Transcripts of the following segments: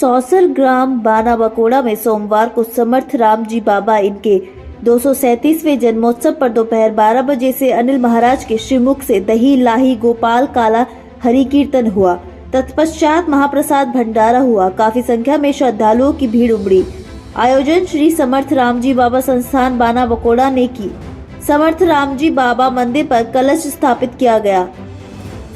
सौसर ग्राम बाना बकोड़ा में सोमवार को समर्थ राम जी बाबा इनके 237वें जन्मोत्सव पर दोपहर 12 बजे से अनिल महाराज के श्रीमुख से दही लाही गोपाल काला हरि कीर्तन हुआ। तत्पश्चात महाप्रसाद भंडारा हुआ। काफी संख्या में श्रद्धालुओं की भीड़ उमड़ी। आयोजन श्री समर्थ राम जी बाबा संस्थान बाना बकोड़ा ने की। समर्थ राम जी बाबा मंदिर पर कलश स्थापित किया गया।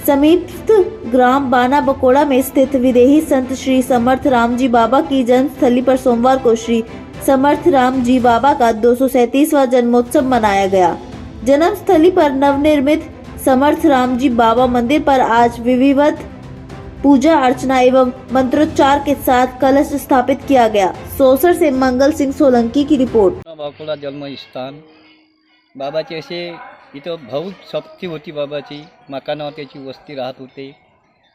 समीपस्थ ग्राम बाना बकोड़ा में स्थित विदेही संत श्री समर्थ राम जी बाबा की जन्मस्थली पर सोमवार को श्री समर्थ राम जी बाबा का 237वां जन्मोत्सव मनाया गया। जन्मस्थली पर नवनिर्मित समर्थ राम जी बाबा मंदिर पर आज विधिवत पूजा अर्चना एवं मंत्रोच्चार के साथ कलश स्थापित किया गया। सोसर से मंगल सिंह सोलंकी की रिपोर्ट। बकोड़ा जन्म स्थान बाबाची असे इथं भाऊ शक्ती होती बाबाची, मकानावर त्याची वस्ती राहत होते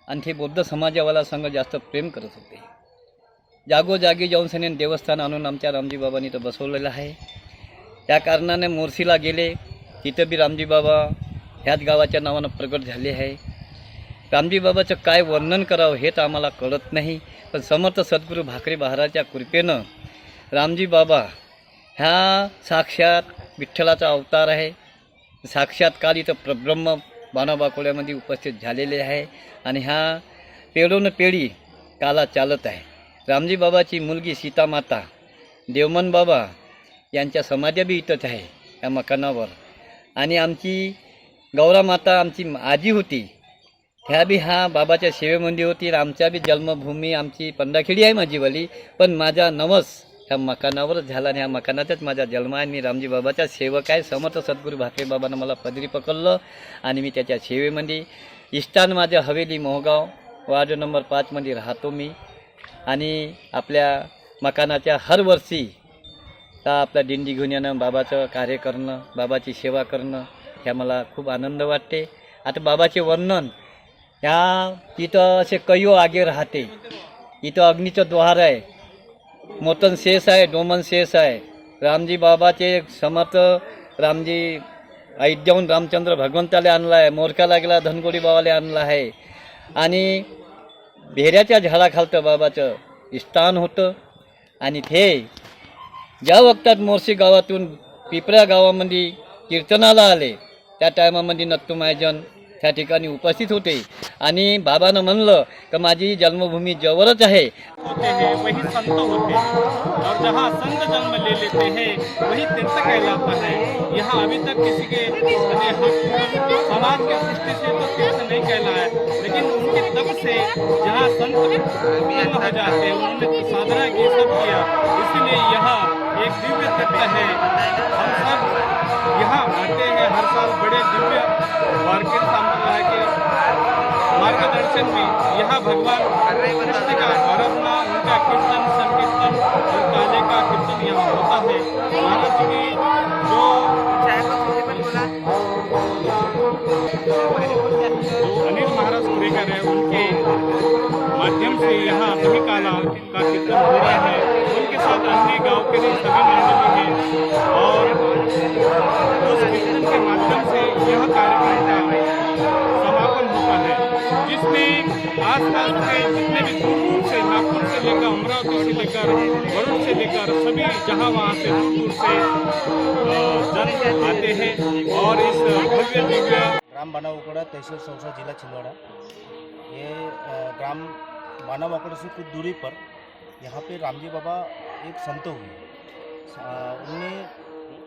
आणि ते बौद्ध समाजावाला संघ जास्त प्रेम करत होते। जागोजागी जाऊन सने देवस्थान आणून आमच्या रामजी बाबांनी इथं बसवलेलं आहे। त्या कारणाने मोर्शीला गेले, तिथं बी रामजी बाबा ह्याच गावाच्या नावानं प्रगट झाले आहे। रामजी बाबाचं काय वर्णन करावं हे तर आम्हाला कळत नाही, पण समर्थ सद्गुरू भाकरे महाराजच्या कृपेनं रामजी बाबा ह्या साक्षात विठ्ठलाचा अवतार आहे। साक्षात काल इथं परब्रह्म बाना बकोड्यामध्ये उपस्थित झालेले आहे आणि ह्या पेढोन पेढी काला चालत आहे। रामजी बाबाची मुलगी सीता माता देवमन बाबा यांच्या समाध्या बी इथंच आहे या मकानावर। आणि आमची गौरा माता आमची आजी होती, ह्या बी ह्या बाबाच्या सेवेमध्ये होती। आमच्या बी जन्मभूमी आमची पंढरखेडी आहे माझीवाली, पण माझा नवस ह्या मकानावरच झाला आणि ह्या मकानातच माझा जन्म आहे। मी रामजी बाबाचा सेवक आहे। समर्थ सद्गुरू भाकरे बाबांना मला पदरी पकडलं आणि मी त्याच्या सेवेमध्ये इष्टान माझ्या हवेली मोहगाव वार्ड नंबर 5 मध्ये राहतो मी। आणि आपल्या मकानाच्या हर वर्षी आपला दिंडी घेऊन येणं, बाबाचं कार्य करणं, बाबाची सेवा करणं ह्या मला खूप आनंद वाटते। आता बाबाचे वर्णन ह्या तिथं असे कयो आगे राहते, इथं अग्नीचं द्वार आहे, मोतन शेष आहे, डोमन शेष आहे। रामजी बाबाचे समर्थ रामजी अयोध्याहून रामचंद्र भगवंताला आणला आहे, मोरकाला गेला धनगोडी बाबाला आणला आहे। आणि भेऱ्याच्या झाडाखालतं बाबाचं स्थान होतं। आणि ते ज्या वक्तात मोर्शी गावातून पिपळ्या गावामध्ये कीर्तनाला आले त्या टायमामध्ये नत्तुमायजन त्या ठिकाणी उपस्थित होते आणि बाबानं म्हणलं की माझी जन्मभूमी जवळच आहे। होते हैं वही संत होते हैं, और जहाँ संत जन्म ले लेते हैं वही तीर्थ कहलाता है। यहाँ अभी तक किसी के समाज के दृष्टि से तो तीर्थ नहीं कहला है, लेकिन उनके तप से जहाँ संत उत्पन्न हो जाते हैं, उन्होंने साधना की सब किया, इसलिए यहाँ एक दिव्य तीर्थ है। हम सब यहाँ आते हैं हर साल बड़े दिव्य मार्केट संप्रदाय के मार्गदर्शन में। यहाँ भगवान कृष्ण का आराधना, उनका कीर्तन संकीर्तन और काले का कीर्तन यहाँ होता है। महाराज जी की जो अनिल महाराज कुरेकर है, उनके माध्यम से यहाँ दही काला का कीर्तन हो रहा है। उनके साथ अन्य गाँव के सभी मंडली हैं और उस कीर्तन के माध्यम से यह कार्यक्रम का समापन होता है, जिसमें आसपास के जितने भी दूर से नागपुर से लेकर अमरावती से लेकर वरुण से लेकर सभी जहाँ वहाँ से दूर से जन आते हैं और इस भव्य दिव्य ग्राम बाना बकोड़ा तहसील सौसा जिला छिंदवाड़ा। ये ग्राम बाना बकोड़ा से कुछ दूरी पर यहाँ पे रामजी बाबा एक संत हुए। उनने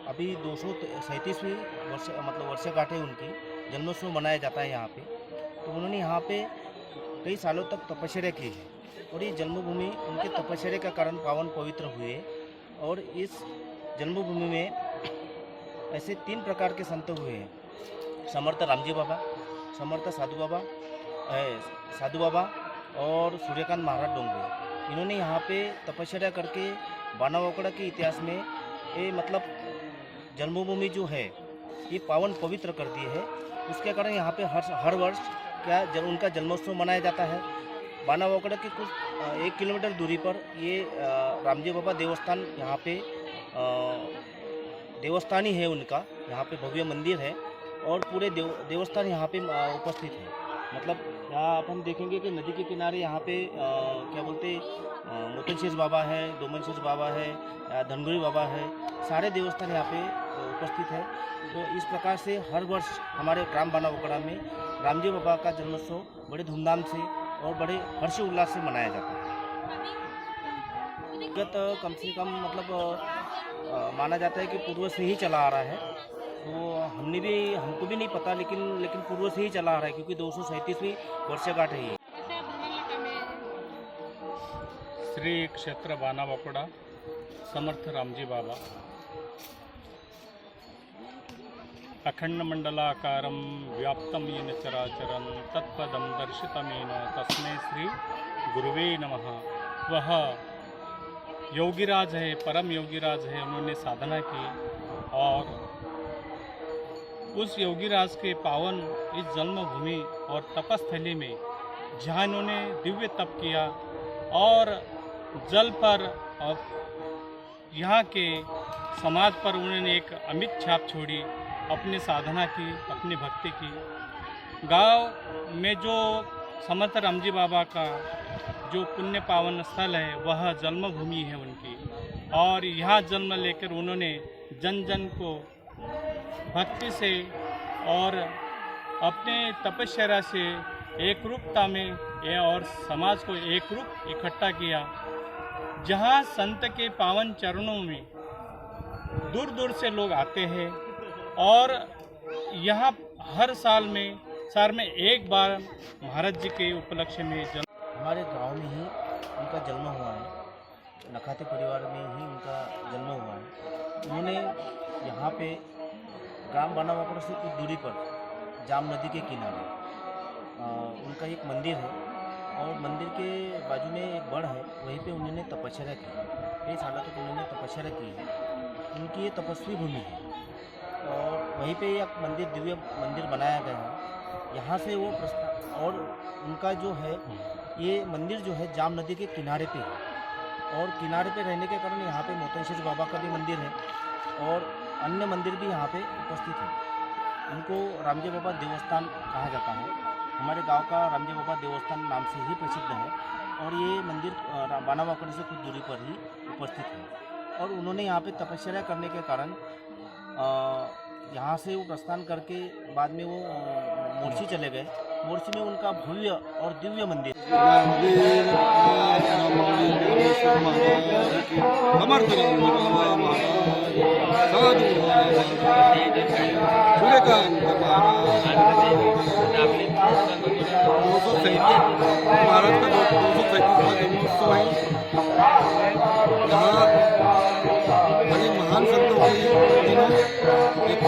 अभी 237वीं वर्षगांठ है उनकी, जन्मोत्सव मनाया जाता है यहाँ पे। तो उन्होंने यहाँ पे कई सालों तक तपस्या की है और ये जन्मभूमि उनके तपस्या का कारण पावन पवित्र हुए। और इस जन्मभूमि में ऐसे 3 प्रकार के संत हुए हैं, समर्थ रामजी बाबा, समर्थ साधु बाबा और सूर्यकांत महाराज डोंगरे। इन्होंने यहाँ पे तपस्या करके बाना बकोड़ा के इतिहास में ये मतलब जन्मभूमि जो है ये पावन पवित्र कर दी है। उसके कारण यहाँ पे हर वर्ष उनका जन्मोत्सव मनाया जाता है। बाना बकोड़ा के कुछ 1 किलोमीटर दूरी पर ये रामजी बाबा देवस्थान यहाँ पे देवस्थान ही है उनका। यहाँ पे भव्य मंदिर है और पूरे देवस्थान यहाँ पे उपस्थित है। मतलब यहाँ अपन देखेंगे कि नदी के किनारे यहाँ पे क्या बोलते मोतन शेष बाबा है, डोमन शेष बाबा है, धनगुरी बाबा है, सारे देवस्थान यहाँ पे उपस्थित है। तो इस प्रकार से हर वर्ष हमारे ग्राम बाना वकड़ा में रामजी बाबा का जन्मोत्सव बड़े धूमधाम से और बड़े हर्ष उल्लास से मनाया जाता है। विगत कम से कम मतलब माना जाता है कि पूर्व से ही चला आ रहा है। तो हमको भी नहीं पता, लेकिन पूर्व से ही चला आ रहा है, क्योंकि 237वीं वर्षगांठ है ये। श्री क्षेत्र बाना वकोड़ा समर्थ रामजी बाबा अखंड मंडलाकारं व्याप्तं येन चराचरं तत्पदं दर्शितमेन तस्मै श्री गुरुवे नमः। वह योगीराज है, परम योगीराज है। उन्होंने साधना की और उस योगीराज के पावन इस जन्मभूमि और तपस्थली में जहाँ इन्होंने दिव्य तप किया और जल पर और यहाँ के समाज पर उन्होंने एक अमिट छाप छोड़ी, अपनी साधना की, अपनी भक्ति की। गांव में जो समर्थ रामजी बाबा का जो पुण्य पावन स्थल है वह जन्मभूमि है उनकी, और यहाँ जन्म लेकर उन्होंने जन जन को भक्ति से और अपने तपस्या से एक रूपता में और समाज को एक रूप इकट्ठा किया। जहाँ संत के पावन चरणों में दूर दूर से लोग आते हैं और यहाँ हर साल में एक बार महाराज जी के उपलक्ष्य में हमारे गांव में ही उनका जन्म हुआ है, नखाते परिवार में ही उनका जन्म हुआ है। उन्होंने यहाँ पे ग्राम बाना वकोड़ा से कुछ दूरी पर जाम नदी के किनारे उनका एक मंदिर है, और मंदिर के बाजू में एक बड़ है, वहीं पे उन्होंने तपस्या की। कई सालों तक उन्होंने तपस्या की है। उनकी ये तपस्वी भूमि है और वहीं पे एक मंदिर, दिव्य मंदिर बनाया गया है। यहाँ से वो और उनका जो है ये मंदिर जो है जाम नदी के किनारे पे है, और किनारे पे रहने के कारण यहाँ पे मोतन शेष बाबा का भी मंदिर है और अन्य मंदिर भी यहाँ पे उपस्थित है। इनको रामजी बाबा देवस्थान कहा जाता है। हमारे गांव का रामजी बाबा देवस्थान नाम से ही प्रसिद्ध है, और ये मंदिर बाना वकोड़ा से कुछ दूरी पर ही उपस्थित है। और उन्होंने यहाँ पे तपस्या करने के कारण यहाँ से वो प्रस्थान करके बाद में वो मोर्शी चले गए। मोर्शी में उनका भव्य और दिव्य मंदिर भारत का 237वां जन्मोत्सव है। यहाँ बड़े महान संतों के दिनों एक